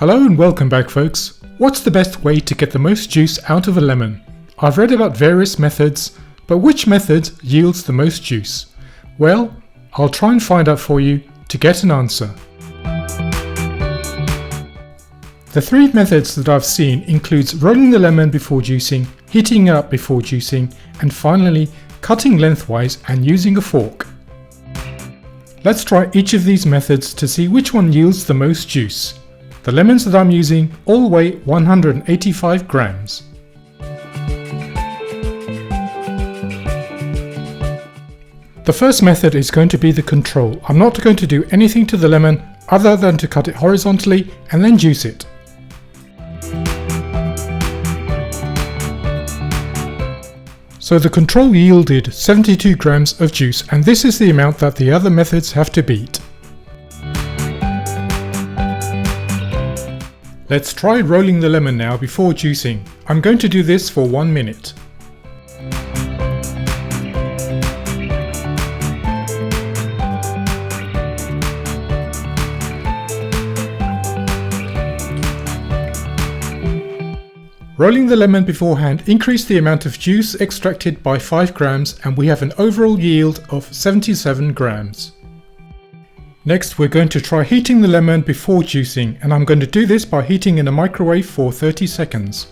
Hello and welcome back, folks. What's the best way to get the most juice out of a lemon? I've read about various methods, but which method yields the most juice? Well, I'll try and find out for you to get an answer. The three methods that I've seen includes rolling the lemon before juicing, heating it up before juicing, and finally cutting lengthwise and using a fork. Let's try each of these methods to see which one yields the most juice. The lemons that I'm using all weigh 185 grams. The first method is going to be the control. I'm not going to do anything to the lemon other than to cut it horizontally and then juice it. So the control yielded 72 grams of juice, and this is the amount that the other methods have to beat. Let's try rolling the lemon now before juicing. I'm going to do this for 1 minute. Rolling the lemon beforehand increased the amount of juice extracted by 5 grams, and we have an overall yield of 77 grams. Next, we're going to try heating the lemon before juicing, and I'm going to do this by heating in a microwave for 30 seconds.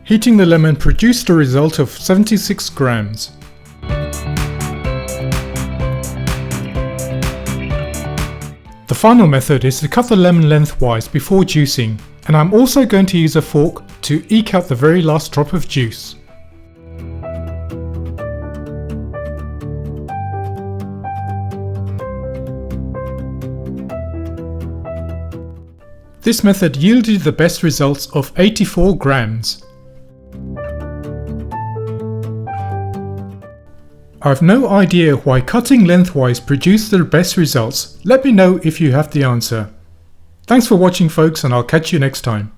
Heating the lemon produced a result of 76 grams. The final method is to cut the lemon lengthwise before juicing, and I'm also going to use a fork to eke out the very last drop of juice. This method yielded the best results of 84 grams. I've no idea why cutting lengthwise produced the best results. Let me know if you have the answer. Thanks for watching, folks, and I'll catch you next time.